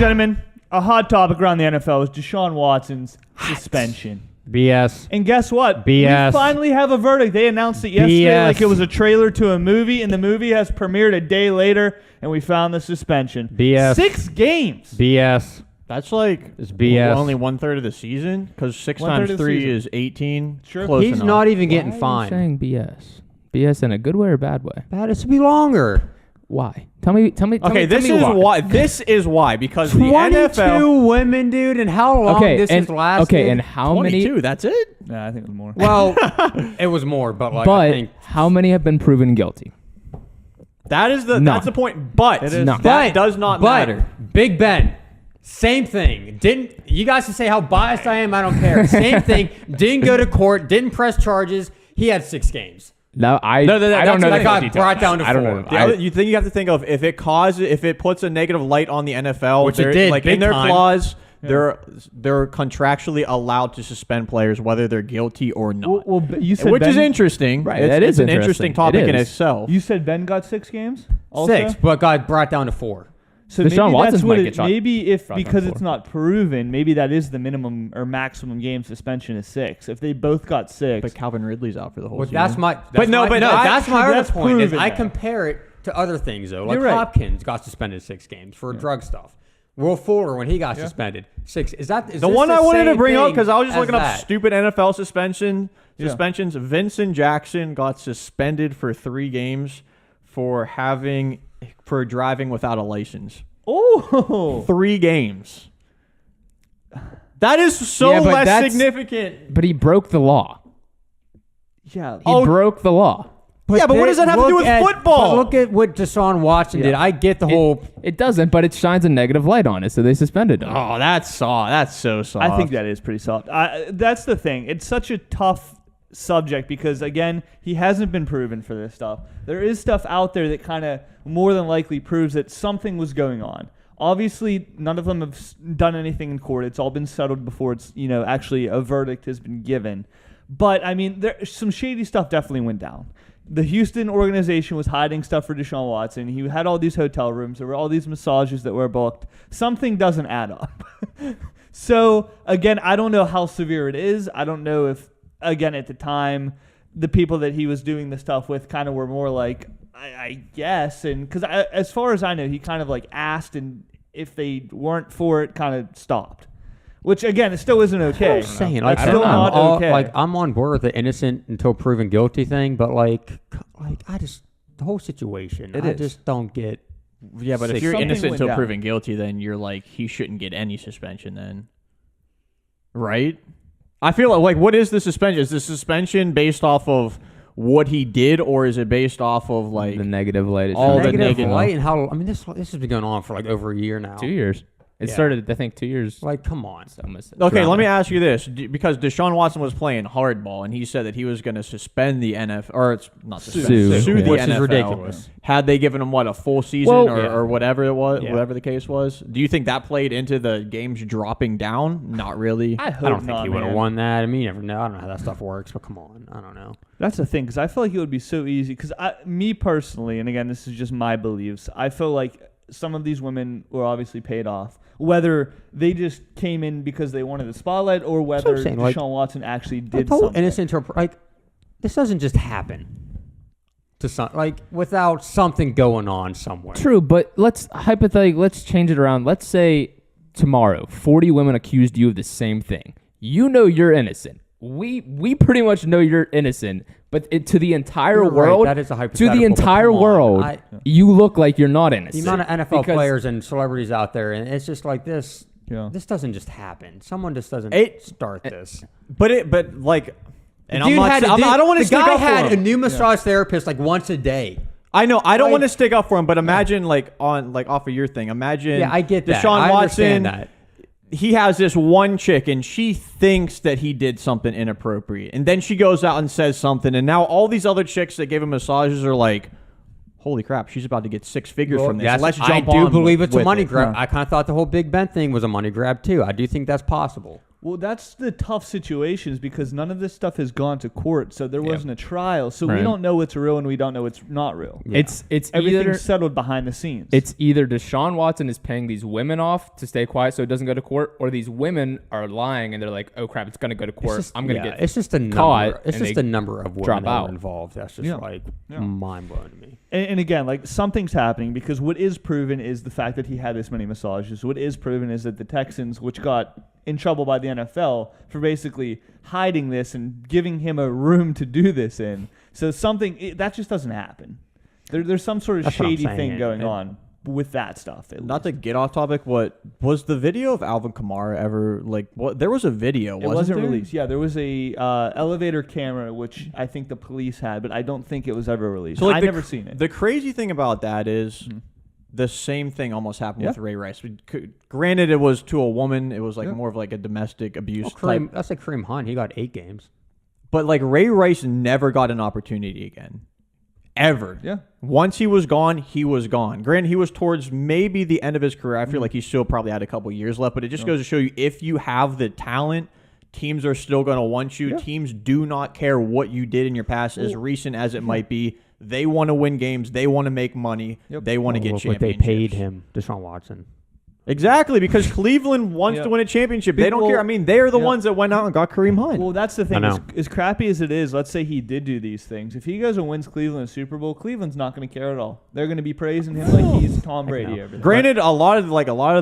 gentlemen, a hot topic around the NFL is Deshaun Watson's suspension. BS. And guess what? BS. We finally have a verdict. They announced it yesterday BS. like it was a trailer to a movie, and the movie has premiered a day later, and we found the suspension. BS. 6 games. BS. That's like It's BS. only 1/3 of the season because 6 1/3 times of the 3 season. is 18. Sure. Close He's enough. not even getting Why are you fined. saying BS? BS in a good way or bad way? That is to be longer. Why? Tell me. Okay, this is why. This is why because the 22 NFL. women, dude, and how long this has lasted? Okay, and how 22. many? That's it. Nah, I think it was more. Well, it was more, but like I But think how many have been proven guilty? That is the. None. That's the point. But It is. None. that does not matter. Big Ben, same thing. Didn't you guys can say how biased I am? I don't care. Same thing. Didn't go to court. Didn't press charges. He had 6 games. No, I No, don't know. that's the what I got details. brought down to I don't 4. know. The other, you think you have to think of if it puts a negative light on the NFL, Which it they're- did, like big in their time. clause, they're contractually allowed to suspend players whether they're guilty or not. Well, you said Which Ben, is interesting. Right, It's, that it's is an interesting. interesting topic It in is. itself. You said Ben got 6 games. Also? 6, but got brought down to 4. So Deshaun maybe Watson's that's what might it, get shot maybe if brought down because to it's 4. not proven, maybe that is the minimum or maximum game suspension is 6. If they both got 6, But Calvin Ridley's out for the whole Well, season. that's my. But no, that's my other that's point. Is proven I that. compare it to other things though. Like You're right. Hopkins got suspended 6 games for drug stuff. Will Fuller when he got suspended 6. Is the this one I wanted to same bring up thing because I was just as looking up that? stupid NFL suspensions. Vincent Jackson got suspended for 3 games for driving without a license. oh, 3 games. That is so Yeah, but less that's- significant. But he broke the law. yeah. He broke the law. Yeah, but what does that have to do look with at- football? But look at what Deshaun Watson did. I get the whole. It doesn't, but it shines a negative light on it, so they suspended him. Oh, that's soft. That's so soft. I think that is pretty soft. That's the thing. It's such a tough subject because, again, he hasn't been proven for this stuff. There is stuff out there that kind of more than likely proves that something was going on. Obviously, none of them have done anything in court. It's all been settled before it's, actually a verdict has been given. But, I mean, some shady stuff definitely went down. The Houston organization was hiding stuff for Deshaun Watson. He had all these hotel rooms. There were all these massages that were booked. Something doesn't add up. So, again, I don't know how severe it is. I don't know if, again, at the time, the people that he was doing the stuff with kind of were more like, I guess. And because as far as I know, he kind of like asked, and if they weren't for it, kind of stopped. Which, again, it still isn't okay. I'm saying, That's like, still not okay. Like, I'm on board with the innocent until proven guilty thing, but like I just the whole situation. It I is. just don't get. Yeah, but if Six. you're Something innocent went until down. proven guilty, then you're like he shouldn't get any suspension then. Right? I feel like what is the suspension? Is the suspension based off of what he did, or is it based off of like The negative light. It all shines the a negative negative- light and how I mean this has been going on for like over a year now. 2 years. It Yeah. started, I think, 2 years. Like, come on. Almost. Okay, let me ask you this: because Deshaun Watson was playing hardball, and he said that he was going to suspend the NFL, or it's not suspend, Sue. the Which is NFL. ridiculous. Had they given him a full season Well, or whatever it was, Yeah. whatever the case was? Do you think that played into the games dropping down? Not really. I hope I don't think not, he would have man. won that. I mean, you never know. I don't know how that stuff works, but come on. I don't know. That's the thing, because I feel like it would be so easy. Because me personally, and again, this is just my beliefs, I feel like some of these women were obviously paid off. Whether they just came in because they wanted the spotlight, or whether I'm saying, Deshaun like, Watson actually The did whole something. innocent like this doesn't just happen to some like without something going on somewhere. True, but let's change it around. Let's say tomorrow, 40 women accused you of the same thing. You know you're innocent. We pretty much know you're innocent, but to the entire You're right, world, that is a to hypothetical, the but entire come on. world, you look like you're not The innocent. amount of NFL Because- players and celebrities out there, and it's just like this. Yeah. This doesn't just happen. Someone just doesn't start this. but like, and Dude I don't want to The stick guy up for had a him. new massage therapist like once a day. I know. I don't Like- want to stick up for him, but imagine off of your thing. Imagine. Yeah, I get that. Deshaun I Watson. understand that. He has this one chick, and she thinks that he did something inappropriate, and then she goes out and says something, and now all these other chicks that gave him massages are like, "Holy crap, she's about to get 6 figures from this. Yes, Let's jump I do on believe it's a with money it." grab. I kind of thought the whole Big Ben thing was a money grab too. I do think that's possible. Well, that's the tough situations because none of this stuff has gone to court, so there wasn't a trial. So we Right. don't know what's real and we don't know what's not real. Yeah. It's Everything's either settled behind the scenes. it's either Deshaun Watson is paying these women off to stay quiet so it doesn't go to court, or these women are lying and they're like, oh crap, it's gonna go to court. I'm gonna get It's just a caught, number. It's and just they a number of drop women that out. are involved. That's just Yeah. like Yeah. mind blowing to me. And again, like something's happening because what is proven is the fact that he had this many massages. What is proven is that the Texans, which got in trouble by the NFL for basically hiding this and giving him a room to do this in. So that just doesn't happen. There's some sort of That's what I'm shady thing saying. going on with that stuff. Not to get off topic, what was the video of Alvin Kamara ever like? What there was a video, It wasn't released. Yeah, there was a elevator camera which I think the police had, but I don't think it was ever released. So like I the never seen it. The crazy thing about that is the same thing almost happened with Ray Rice. Granted, it was to a woman. It was like more of like a domestic abuse type. That's like Kareem Hunt. He got 8 games. But like Ray Rice never got an opportunity again. Ever. Yeah. Once he was gone, he was gone. Granted, he was towards maybe the end of his career. I feel like he still probably had a couple years left, but it just goes to show you if you have the talent, teams are still going to want you. Yeah. Teams do not care what you did in your past, as recent as it might be. They want to win games. They want to make money. Yep. They want to get Look what they championships. paid him, Deshaun Watson. Exactly, because Cleveland wants Yeah. to win a championship. They don't Well, care. I mean, they are the yeah. ones that went out and got Kareem Hunt. Well, that's the thing. know. As crappy as it is, let's say he did do these things. If he goes and wins Cleveland a Super Bowl, Cleveland's not going to care at all. They're going to be praising him like he's Tom Brady over there. Granted, a lot of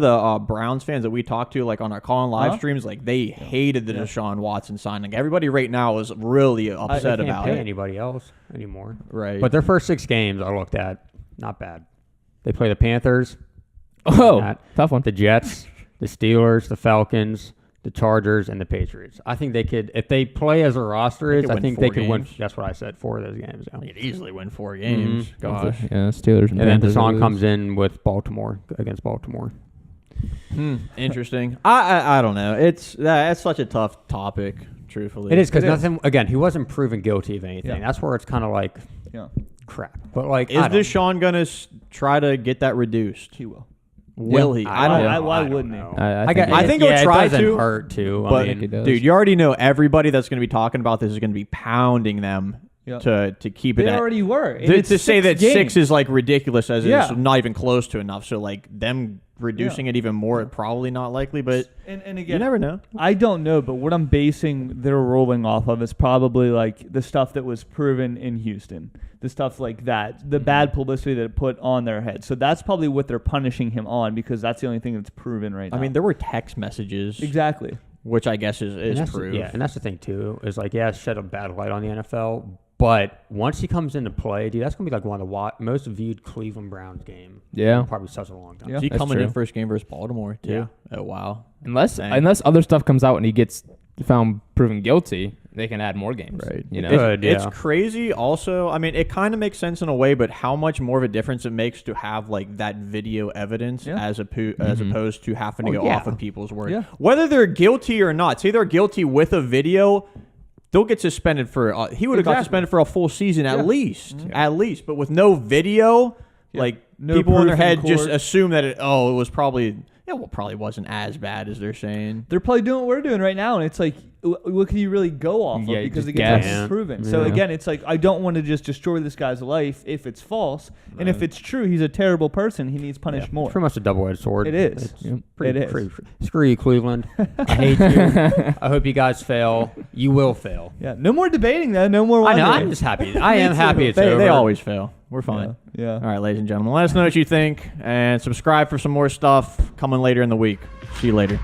the Browns fans that we talked to, like on our call and live Huh? streams, like they hated the Deshaun Watson signing. Everybody right now is really upset They can't about pay it. anybody else anymore. Right. But their first 6 games I looked at, not bad. They play the Panthers, Oh, That- tough one. the Jets, the Steelers, the Falcons, the Chargers, and the Patriots. I think they could, if they play as a roster is, could I win think they 4 could win. games. That's what I said, 4 of those games. Yeah. They could easily win 4 games. Gosh. Yeah, Steelers And then Panthers Deshaun lose. comes in with Baltimore against Baltimore. Interesting. I don't know. It's such a tough topic, truthfully. It is because It is. nothing. Again, he wasn't proven guilty of anything. Yeah. That's where it's kind of like Yeah, crap. But like, Is Deshaun going to try to get that reduced? he will. Will he? I don't know. Why wouldn't he? I think he'll yeah, try it doesn't to, hurt too. I But, mean, he does. dude, you already know everybody that's going to be talking about this is going to be pounding them Yeah. to keep it They at. already were. And To it's say that 6 games. is like ridiculous as Yeah. it's not even close to enough. So like them reducing it even more, probably not likely. But And you again, never know. I don't know, but what I'm basing their ruling off of is probably like the stuff that was proven in Houston, the stuff like that, the bad publicity that it put on their head. So that's probably what they're punishing him on because that's the only thing that's proven right now. I mean, there were text messages, exactly. which I guess and is that's proof. yeah, and that's the thing too. Is like, yeah, it shed a bad light on the NFL. But once he comes into play, dude, that's gonna be like one of the most viewed Cleveland Browns game. Yeah. in probably such a long time. Yeah. Is he That's coming true. in first game versus Baltimore too? Yeah. Oh wow. Unless Dang. other stuff comes out and he gets found proven guilty, they can add more games. Right. You know. Good. It's yeah. crazy. Also, I mean, it kind of makes sense in a way, but how much more of a difference it makes to have like that video evidence Yeah. as opposed to having to Oh, go yeah. off of people's word. Yeah. Whether they're guilty or not, say they're guilty with a video, they'll get suspended for. He would have got Exactly. suspended for a full season Yeah. at least. But with no video, Yeah. like No people in their proof in head just court. assume that it was probably. Yeah, well, probably wasn't as bad as they're saying. They're probably doing what we're doing right now, and it's like, what can you really go off Yeah, of? Because just again, guess. it's proven. So Yeah. again, it's like I don't want to just destroy this guy's life if it's false, and if it's true, he's a terrible person. He needs punished more. It's pretty much a double-edged sword. It is. It's Yep. pretty, It is. pretty- screw you, Cleveland. I hate you. I hope you guys fail. You will fail. Yeah, no more debating though. No more. I know. wondering. I'm just happy. I am happy it's They over. always fail. We're fine. Yeah. All right, ladies and gentlemen, let us know what you think and subscribe for some more stuff coming later in the week. See you later.